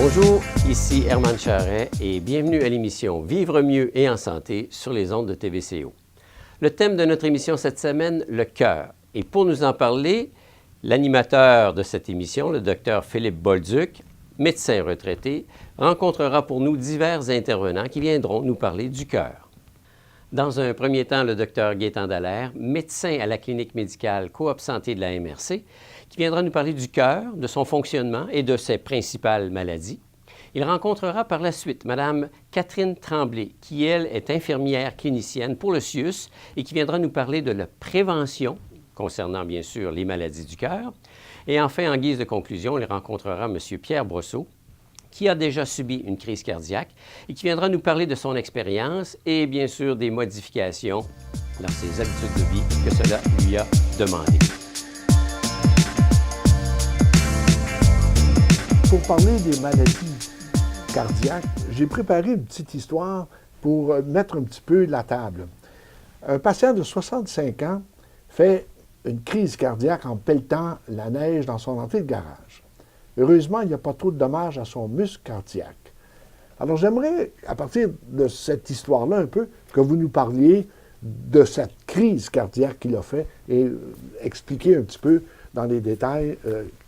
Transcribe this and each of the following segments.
Bonjour, ici Herman Charret et bienvenue à l'émission Vivre mieux et en santé sur les ondes de TVCO. Le thème de notre émission cette semaine, le cœur. Et pour nous en parler, l'animateur de cette émission, le Dr Philippe Bolduc, médecin retraité, rencontrera pour nous divers intervenants qui viendront nous parler du cœur. Dans un premier temps, le Dr Gaétan Dallaire, médecin à la clinique médicale Coop Santé de la MRC, qui viendra nous parler du cœur, de son fonctionnement et de ses principales maladies. Il rencontrera par la suite Mme Catherine Tremblay, qui, elle, est infirmière clinicienne pour le CIUS et qui viendra nous parler de la prévention, concernant bien sûr les maladies du cœur. Et enfin, en guise de conclusion, il rencontrera M. Pierre Brosseau, qui a déjà subi une crise cardiaque et qui viendra nous parler de son expérience et bien sûr des modifications dans ses habitudes de vie que cela lui a demandé. Pour parler des maladies cardiaques, j'ai préparé une petite histoire pour mettre un petit peu la table. Un patient de 65 ans fait une crise cardiaque en pelletant la neige dans son entrée de garage. Heureusement, il n'y a pas trop de dommages à son muscle cardiaque. Alors, j'aimerais, à partir de cette histoire-là un peu, que vous nous parliez de cette crise cardiaque qu'il a fait et expliquer un petit peu dans les détails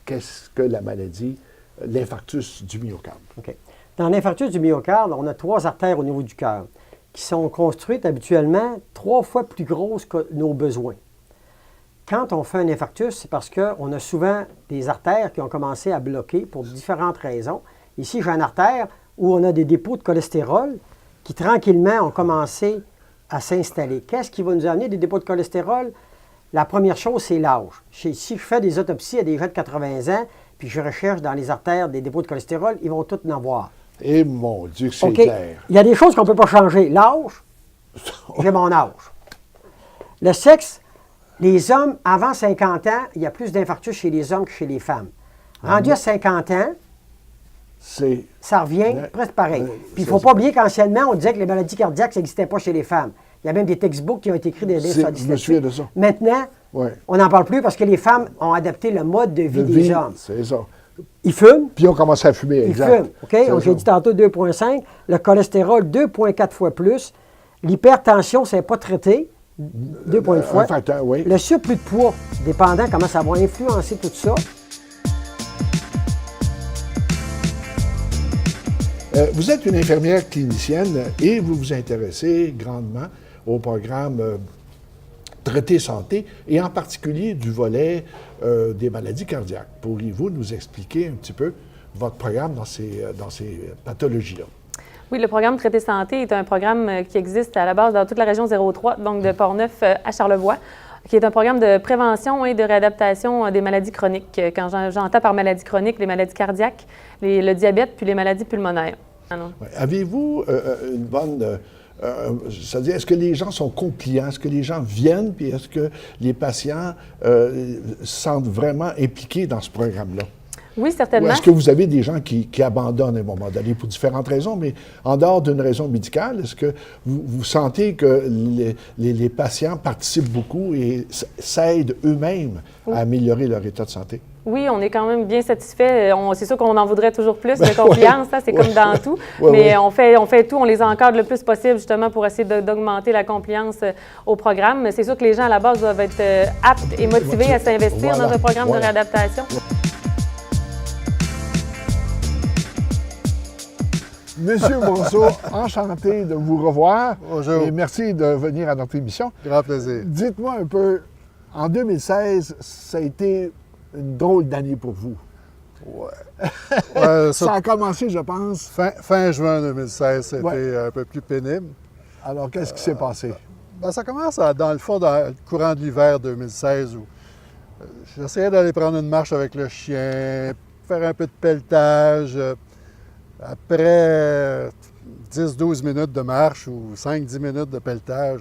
qu'est-ce que la maladie, l'infarctus du myocarde. OK. Dans l'infarctus du myocarde, on a 3 artères au niveau du cœur qui sont construites habituellement 3 fois plus grosses que nos besoins. Quand on fait un infarctus, c'est parce qu'on a souvent des artères qui ont commencé à bloquer pour différentes raisons. Ici, j'ai une artère où on a des dépôts de cholestérol qui, tranquillement, ont commencé à s'installer. Qu'est-ce qui va nous amener des dépôts de cholestérol? La première chose, c'est l'âge. Si je fais des autopsies à des gens de 80 ans, puis je recherche dans les artères des dépôts de cholestérol, ils vont tous en avoir. Et mon Dieu, c'est okay. clair. Il y a des choses qu'on ne peut pas changer. L'âge, j'ai mon âge. Le sexe, les hommes, avant 50 ans, il y a plus d'infarctus chez les hommes que chez les femmes. Rendu à 50 ans, ça revient presque pareil. Puis il ne faut pas oublier qu'anciennement, on disait que les maladies cardiaques, ça n'existait pas chez les femmes. Il y a même des textbooks qui ont été écrits des Je me souviens de ça. Maintenant, on n'en parle plus parce que les femmes ont adapté le mode de vie des hommes. C'est ça. Ils fument. Puis ils ont commencé à fumer, exact. Ils fument, OK? Donc, j'ai dit tantôt 2,5. Le cholestérol, 2,4 fois plus. L'hypertension, c'est pas traité. 2 points de fois. Oui. Le surplus de poids, dépendant comment ça va influencer tout ça. Vous êtes une infirmière clinicienne et vous vous intéressez grandement au programme Traité Santé et en particulier du volet des maladies cardiaques. Pourriez-vous nous expliquer un petit peu votre programme dans ces pathologies-là? Oui, le programme Traité Santé est un programme qui existe à la base dans toute la région 03, donc de Portneuf à Charlevoix, qui est un programme de prévention et de réadaptation des maladies chroniques. Quand j'entends par maladies chroniques, les maladies cardiaques, le diabète puis les maladies pulmonaires. Ouais. Avez-vous une bonne... c'est-à-dire, est-ce que les gens sont compliants? Est-ce que les gens viennent? Puis est-ce que les patients se sentent vraiment impliqués dans ce programme-là? Oui, certainement. Ou est-ce que vous avez des gens qui abandonnent à un moment donné pour différentes raisons, mais en dehors d'une raison médicale, est-ce que vous sentez que les patients participent beaucoup et s'aident eux-mêmes à améliorer leur état de santé? Oui, on est quand même bien satisfait. C'est sûr qu'on en voudrait toujours plus de confiance, c'est comme dans tout. Mais on fait tout, on les encadre le plus possible justement pour essayer d'augmenter la compliance au programme. Mais c'est sûr que les gens à la base doivent être aptes et motivés à s'investir dans un programme de réadaptation. Monsieur Brosseau, enchanté de vous revoir. Bonjour. Et merci de venir à notre émission. Grand plaisir. Dites-moi un peu, en 2016, ça a été une drôle d'année pour vous. Ça a commencé, je pense. Fin juin 2016, c'était un peu plus pénible. Alors, qu'est-ce qui s'est passé? Ça commence dans le fond, dans le courant de l'hiver 2016, où j'essayais d'aller prendre une marche avec le chien, faire un peu de pelletage. Après 10-12 minutes de marche ou 5-10 minutes de pelletage,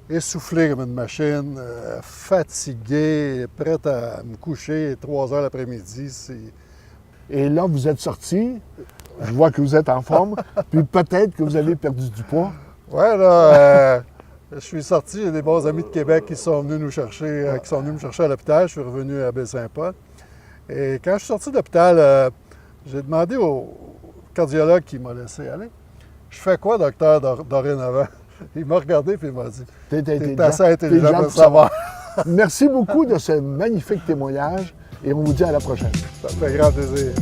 essoufflé comme une machine, fatigué, prêt à me coucher 3 heures l'après-midi. Et là, vous êtes sorti, je vois que vous êtes en forme, puis peut-être que vous avez perdu du poids. Oui, là, je suis sorti, j'ai des bons amis de Québec qui sont venus nous chercher, qui sont venus me chercher à l'hôpital. Je suis revenu à Baie-Saint-Paul. Et quand je suis sorti de l'hôpital, J'ai demandé au cardiologue qui m'a laissé aller, « Je fais quoi, docteur, dorénavant? » Il m'a regardé et il m'a dit, « T'es assez intelligent pour le savoir. » Merci beaucoup de ce magnifique témoignage et on vous dit à la prochaine. Ça me fait grand plaisir.